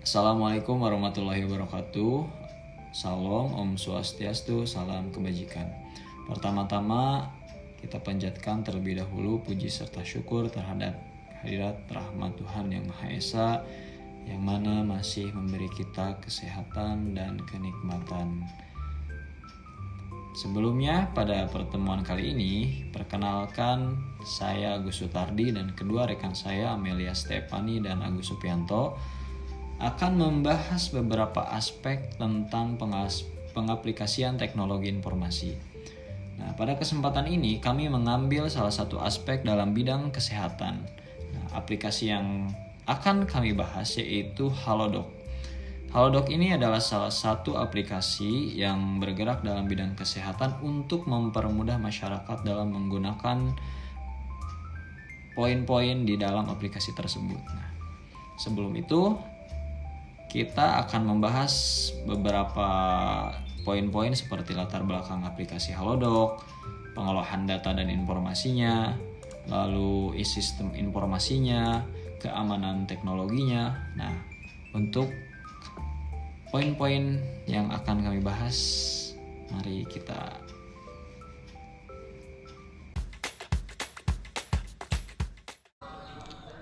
Assalamualaikum warahmatullahi wabarakatuh. Salam, Om Swastiastu, salam kebajikan. Pertama-tama kita panjatkan terlebih dahulu puji serta syukur terhadap hadirat rahmat Tuhan Yang Maha Esa, yang mana masih memberi kita kesehatan dan kenikmatan. Sebelumnya, pada pertemuan kali ini, perkenalkan saya Agus Sutardi dan kedua rekan saya Amelia Stefani dan Agus Supianto akan membahas beberapa aspek tentang pengaplikasian teknologi informasi. Nah, pada kesempatan ini kami mengambil salah satu aspek dalam bidang kesehatan. Nah, aplikasi yang akan kami bahas yaitu Halodoc. Halodoc ini adalah salah satu aplikasi yang bergerak dalam bidang kesehatan untuk mempermudah masyarakat dalam menggunakan poin-poin di dalam aplikasi tersebut. Nah, sebelum itu kita akan membahas beberapa poin-poin seperti latar belakang aplikasi Halodoc, pengolahan data dan informasinya, lalu sistem informasinya, keamanan teknologinya. Nah, untuk poin-poin yang akan kami bahas, mari kita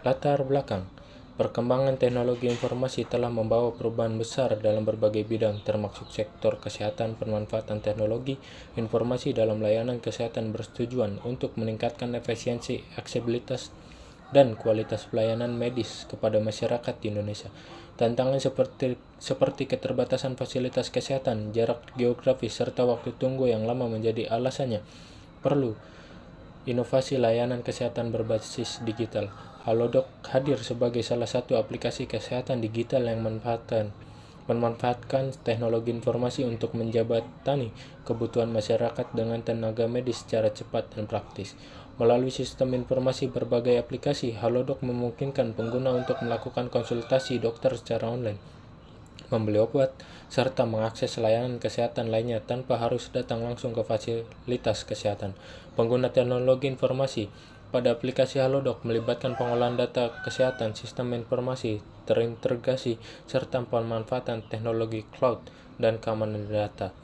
Latar belakang. Perkembangan teknologi informasi telah membawa perubahan besar dalam berbagai bidang, termasuk sektor kesehatan. Pemanfaatan teknologi informasi dalam layanan kesehatan bertujuan untuk meningkatkan efisiensi, aksesibilitas, dan kualitas pelayanan medis kepada masyarakat di Indonesia. Tantangan seperti keterbatasan fasilitas kesehatan, jarak geografis, serta waktu tunggu yang lama menjadi alasannya perlu inovasi layanan kesehatan berbasis digital. Halodoc hadir sebagai salah satu aplikasi kesehatan digital yang memanfaatkan teknologi informasi untuk menjembatani kebutuhan masyarakat dengan tenaga medis secara cepat dan praktis. Melalui sistem informasi berbagai aplikasi, Halodoc memungkinkan pengguna untuk melakukan konsultasi dokter secara online, membeli obat, serta mengakses layanan kesehatan lainnya tanpa harus datang langsung ke fasilitas kesehatan. Pengguna teknologi informasi pada aplikasi Halodoc melibatkan pengolahan data kesehatan, sistem informasi terintegrasi, serta pemanfaatan teknologi cloud dan keamanan data.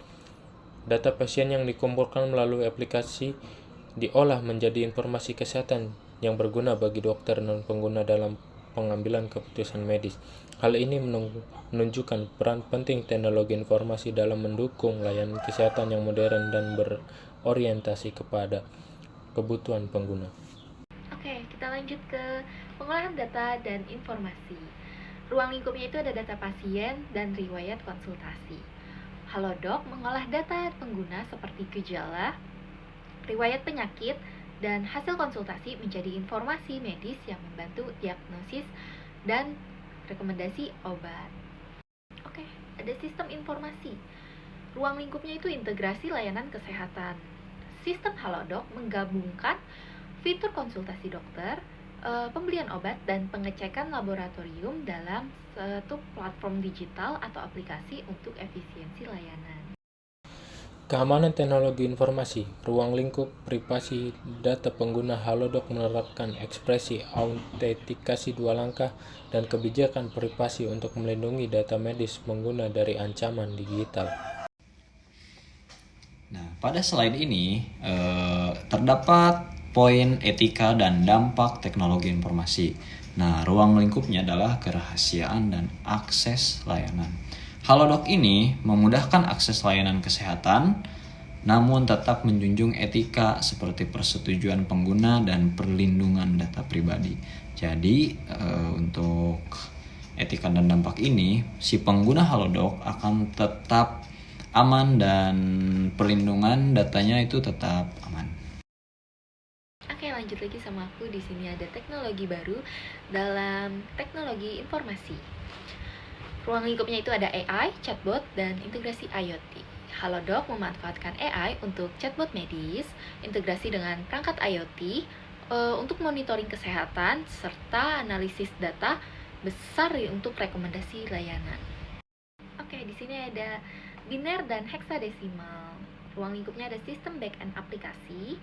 Data pasien yang dikumpulkan melalui aplikasi diolah menjadi informasi kesehatan yang berguna bagi dokter dan pengguna dalam pengambilan keputusan medis. Hal ini menunjukkan peran penting teknologi informasi dalam mendukung layanan kesehatan yang modern dan berorientasi kepada kebutuhan pengguna. Oke, kita lanjut ke pengolahan data dan informasi. Ruang lingkupnya itu ada data pasien dan riwayat konsultasi. Halodoc mengolah data pengguna seperti gejala, riwayat penyakit, dan hasil konsultasi menjadi informasi medis yang membantu diagnosis dan rekomendasi obat. Oke, ada sistem informasi. Ruang lingkupnya itu integrasi layanan kesehatan. Sistem Halodoc menggabungkan fitur konsultasi dokter, pembelian obat, dan pengecekan laboratorium dalam satu platform digital atau aplikasi untuk efisiensi layanan. Keamanan teknologi informasi. Ruang lingkup privasi data pengguna Halodoc menerapkan ekspresi autentikasi 2 langkah dan kebijakan privasi untuk melindungi data medis pengguna dari ancaman digital. Nah, pada slide ini terdapat poin etika dan dampak teknologi informasi. Nah, ruang lingkupnya adalah kerahasiaan dan akses layanan. Halodoc ini memudahkan akses layanan kesehatan, namun tetap menjunjung etika seperti persetujuan pengguna dan perlindungan data pribadi. Jadi, untuk etika dan dampak ini, si pengguna Halodoc akan tetap aman dan perlindungan datanya itu tetap aman. Oke, lanjut lagi sama aku. Di sini ada teknologi baru dalam teknologi informasi. Ruang lingkupnya itu ada AI, chatbot, dan integrasi IoT. Halodoc memanfaatkan AI untuk chatbot medis, integrasi dengan perangkat IoT, untuk monitoring kesehatan, serta analisis data besar untuk rekomendasi layanan. Oke, di sini ada biner dan heksadesimal. Ruang lingkupnya ada sistem back-end aplikasi,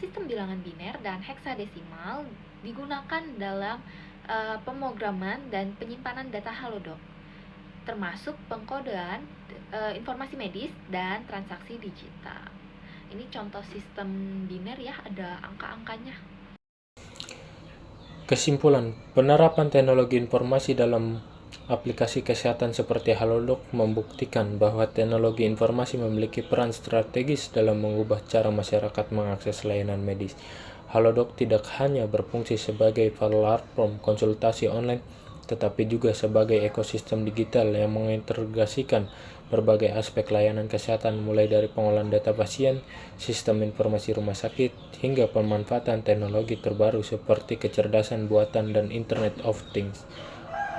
sistem bilangan biner dan heksadesimal digunakan dalam pemrograman dan penyimpanan data Halodoc, termasuk pengkodean informasi medis dan transaksi digital. Ini contoh sistem biner ya, ada angka-angkanya. Kesimpulan, penerapan teknologi informasi dalam aplikasi kesehatan seperti Halodoc membuktikan bahwa teknologi informasi memiliki peran strategis dalam mengubah cara masyarakat mengakses layanan medis. Halodoc tidak hanya berfungsi sebagai platform konsultasi online, tetapi juga sebagai ekosistem digital yang mengintegrasikan berbagai aspek layanan kesehatan mulai dari pengolahan data pasien, sistem informasi rumah sakit, hingga pemanfaatan teknologi terbaru seperti kecerdasan buatan dan Internet of Things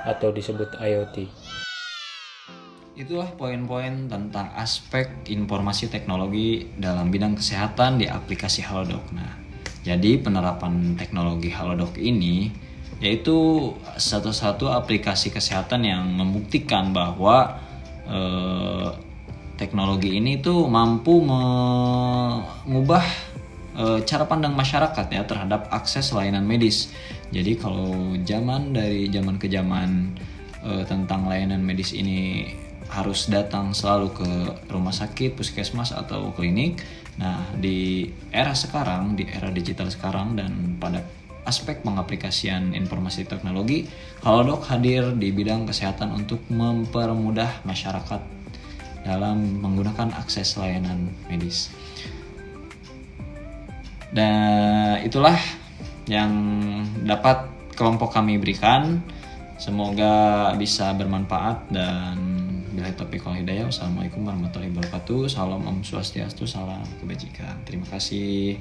atau disebut IoT. Itulah poin-poin tentang aspek informasi teknologi dalam bidang kesehatan di aplikasi Halodoc. Nah, jadi penerapan teknologi Halodoc ini yaitu satu-satu aplikasi kesehatan yang membuktikan bahwa teknologi ini tuh mampu mengubah cara pandang masyarakat ya terhadap akses layanan medis. Jadi kalau dari zaman ke zaman tentang layanan medis ini harus datang selalu ke rumah sakit, puskesmas atau klinik. Nah, di era sekarang, di era digital sekarang dan pada aspek pengaplikasian informasi teknologi, Halodoc hadir di bidang kesehatan untuk mempermudah masyarakat dalam menggunakan akses layanan medis. Dan itulah yang dapat kelompok kami berikan. Semoga bisa bermanfaat dan billahi taufiq wal hidayah. Wassalamualaikum warahmatullahi wabarakatuh. Salam Om Swastiastu, salam kebajikan. Terima kasih.